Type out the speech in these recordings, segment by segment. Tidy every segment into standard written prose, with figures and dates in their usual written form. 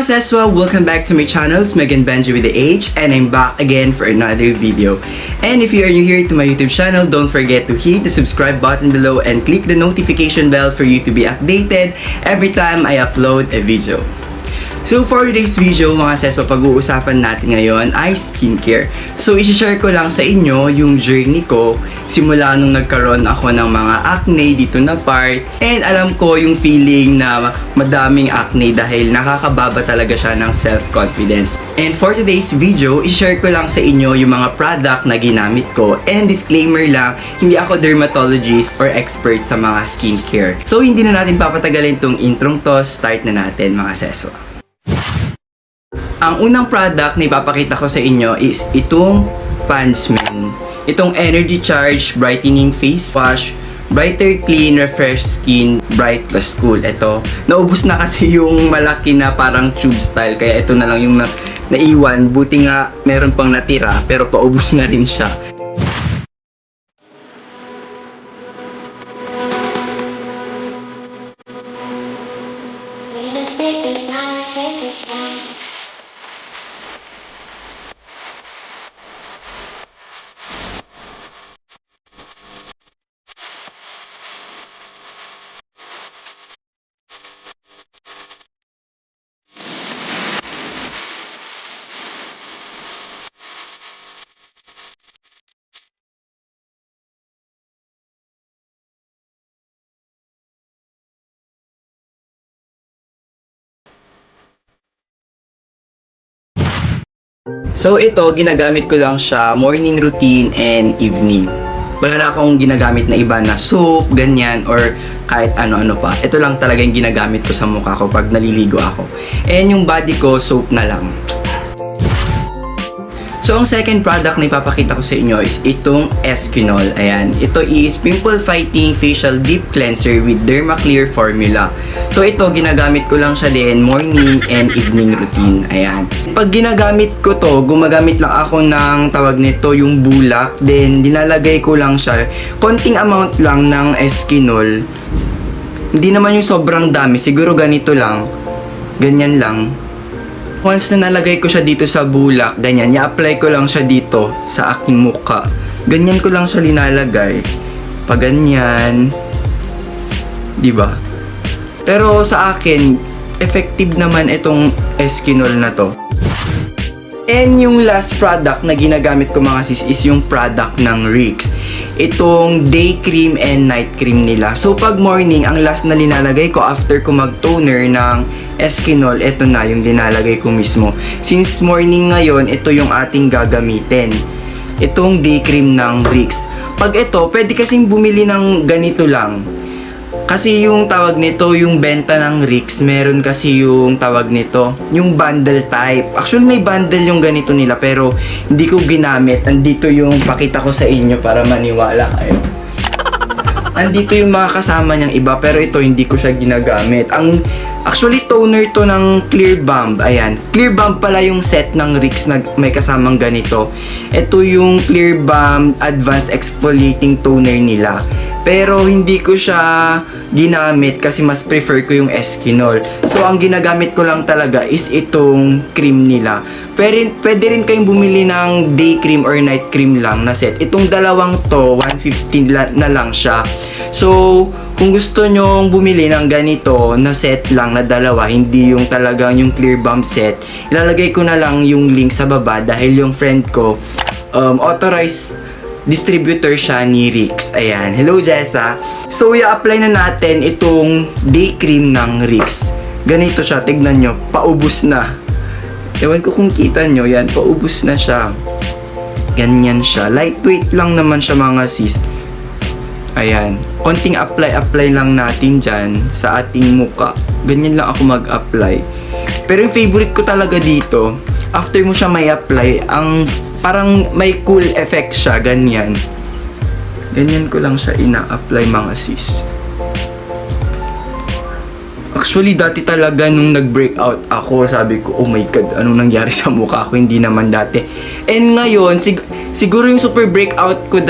Seswa, welcome back to my channel. It's Megan Benji with the H, and I'm back again for another video. And if you are new here to my YouTube channel, don't forget to hit the subscribe button below and click the notification bell for you to be updated every time I upload a video. So for today's video mga Seswa, pag-uusapan natin ngayon ay skincare. So isi-share ko lang sa inyo yung journey ko simula nung nagkaroon ako ng mga acne dito na part. And alam ko yung feeling na madaming acne dahil nakakababa talaga siya ng self-confidence. And for today's video, isi-share ko lang sa inyo yung mga product na ginamit ko. And disclaimer lang, hindi ako dermatologist or expert sa mga skincare. So hindi na natin papatagalin tong introng to, start na natin mga Seswa. Ang unang product na ipapakita ko sa inyo is itong Pansman. Itong Energy Charge Brightening Face Wash, Brighter Clean Refresh Skin, Bright Plus Cool. Ito, naubos na kasi yung malaki na parang tube style, kaya ito na lang yung naiwan. Buti nga meron pang natira, pero paubos na rin siya. So ito, ginagamit ko lang siya morning routine and evening. Wala na akong ginagamit na iba na soap, ganyan, or kahit ano-ano pa. Ito lang talaga yung ginagamit ko sa mukha ko pag naliligo ako. And yung body ko, soap na lang. So, ang second product na ipapakita ko sa inyo is itong Eskinol. Ayan. Ito is Pimple Fighting Facial Deep Cleanser with Dermaclear Formula. So, ito, ginagamit ko lang siya din morning and evening routine. Ayan. Pag ginagamit ko to, gumagamit lang ako ng tawag nito, yung bulak. Then, dinalagay ko lang siya. Konting amount lang ng Eskinol. Hindi naman yung sobrang dami. Siguro ganito lang. Ganyan lang. Once na nalagay ko siya dito sa bulak, ganyan, i-apply ko lang siya dito sa aking mukha. Ganyan ko lang siya linalagay. Pag ganyan. Diba? Pero sa akin, effective naman itong Eskinol na to. And yung last product na ginagamit ko mga sis is yung product ng Rix. Itong day cream and night cream nila. So pag morning, ang last na linalagay ko after ko mag-toner ng Eskinol, ito na yung linalagay ko mismo. Since morning ngayon, ito yung ating gagamitin. Itong day cream ng Rix. Pag ito, pwede kasing bumili ng ganito lang. Kasi yung tawag nito, yung benta ng Rix, meron kasi yung tawag nito, yung bundle type. Actually, may bundle yung ganito nila, pero hindi ko ginamit. Andito yung pakita ko sa inyo para maniwala kayo. Andito yung mga kasama niyang iba, pero ito hindi ko siya ginagamit. Actually, toner to ng Clear Bomb. Ayan. Clear Bomb pala yung set ng Rix na may kasamang ganito. Ito yung Clear Bomb Advanced Exfoliating Toner nila. Pero hindi ko siya ginamit kasi mas prefer ko yung Eskinol. So, ang ginagamit ko lang talaga is itong cream nila. Pwede rin kayong bumili ng day cream or night cream lang na set. Itong dalawang to, 150 na lang siya. So, kung gusto nyong bumili ng ganito na set lang na dalawa, hindi yung talagang yung Clear Bomb set, ilalagay ko na lang yung link sa baba dahil yung friend ko, authorized distributor siya ni Rix. Ayan. Hello, Jessa. So, i-apply na natin itong day cream ng Rix. Ganito siya. Tignan nyo. Paubos na. Ewan ko kung kita nyo. Yan. Paubos na siya. Ganyan siya. Lightweight lang naman siya mga sis. Ayan. Konting apply lang natin dyan sa ating muka. Ganyan lang ako mag-apply. Pero yung favorite ko talaga dito, after mo siya may apply, ang parang may cool effect siya, ganyan. Ganyan ko lang siya ina-apply mga sis. Actually, dati talaga nung nag-breakout ako, sabi ko, oh my god, anong nangyari sa mukha ko? Hindi naman dati. And ngayon, siguro yung super breakout ko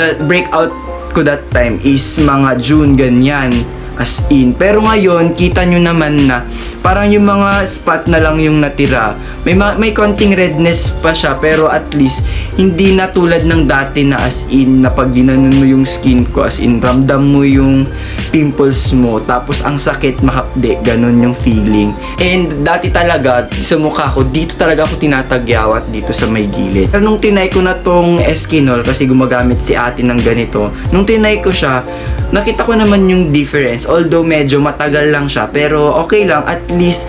that time is mga June, ganyan. As in. Pero ngayon, kita nyo naman na parang yung mga spot na lang yung natira. May konting redness pa siya, pero at least hindi na tulad ng dati na as in na pag ginanon mo yung skin ko, as in ramdam mo yung pimples mo, tapos ang sakit mahapde, ganun yung feeling. And dati talaga sa mukha ko, dito talaga ako tinatagyawat dito sa may gilid. Pero nung tinay ko na tong Eskinol, kasi gumagamit si ate ng ganito, nung tinay ko siya, nakita ko naman yung difference. Although medyo matagal lang siya, pero okay lang, at least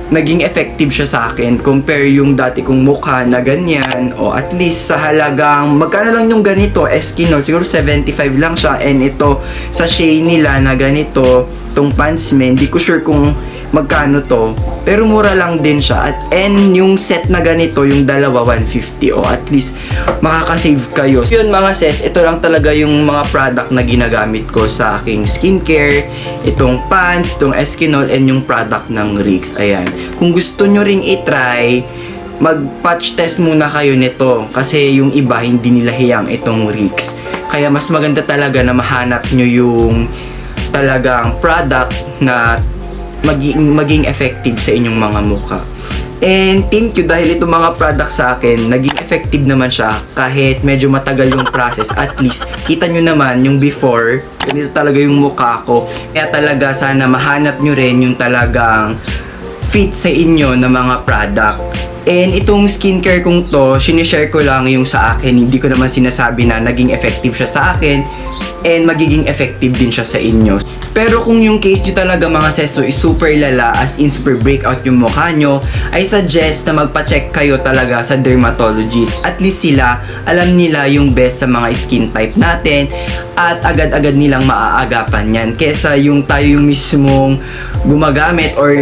naging effective siya sa akin compare yung dati kong mukha na ganyan, o at least sa halagang magkano lang yung ganito Eskinol, siguro 75 lang siya. And ito sa shade nila na ganito, tong Pansman, di ko sure kung magkano to, pero mura lang din siya. And yung set na ganito, yung dalawa 150, o at least makakasave kayo. So yun mga sis, ito lang talaga yung mga product na ginagamit ko sa aking skincare. Itong Pants, itong Eskinol, and yung product ng Rix. Ayan, kung gusto nyo ring itry, mag-patch test muna kayo nito, kasi yung iba hindi nila hiyang itong Rix. Kaya mas maganda talaga na mahanap nyo yung talagang product na maging effective sa inyong mga mukha. And thank you, dahil itong mga product sa akin, naging effective naman siya kahit medyo matagal yung process. At least, kita nyo naman yung before, ganito talaga yung mukha ko. Kaya talaga sana mahanap nyo rin yung talagang fit sa inyo na mga product. And itong skincare kong to, sinishare ko lang yung sa akin. Hindi ko naman sinasabi na naging effective siya sa akin and magiging effective din siya sa inyo. Pero kung yung case nyo talaga mga seso is super lala, as in super breakout yung mukha nyo, I suggest na magpa-check kayo talaga sa dermatologist. At least sila, alam nila yung best sa mga skin type natin at agad-agad nilang maaagapan yan. Kesa yung tayo yung mismong gumagamit or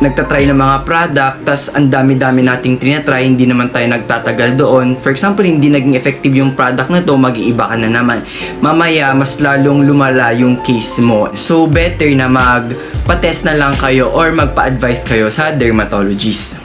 nagtatry ng mga product, tas ang dami-dami nating tinatry, hindi naman tayo nagtatagal doon. For example, hindi naging effective yung product na to, mag-iiba ka na naman. Mamaya, mas lalong lumala yung case mo. So, better na magpa-test na lang kayo or magpa-advise kayo sa dermatologist.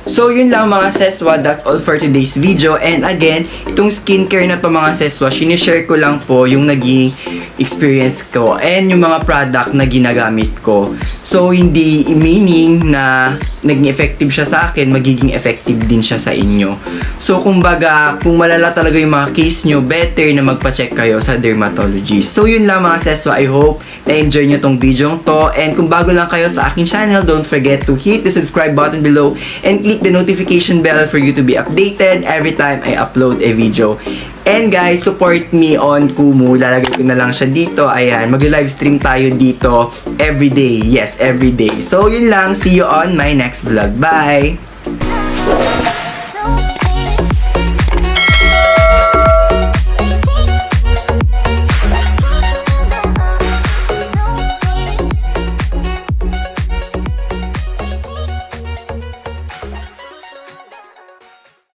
So, yun lang mga seswa. That's all for today's video. And again, itong skincare na to mga seswa, sinishare ko lang po yung naging experience ko and yung mga product na ginagamit ko. So, hindi meaning na naging effective siya sa akin, magiging effective din siya sa inyo. So, kumbaga, kung malala talaga yung mga case nyo, better na magpa-check kayo sa dermatologist. So, yun lang mga seswa. I hope na-enjoy nyo tong video to. And kung bago lang kayo sa aking channel, don't forget to hit the subscribe button below and click the notification bell for you to be updated every time I upload a video. And guys, support me on Kumu. Lalagay ko na lang siya dito. Ayan, mag-livestream tayo dito every day. Yes, every day. So, yun lang. See you on my next vlog. Bye!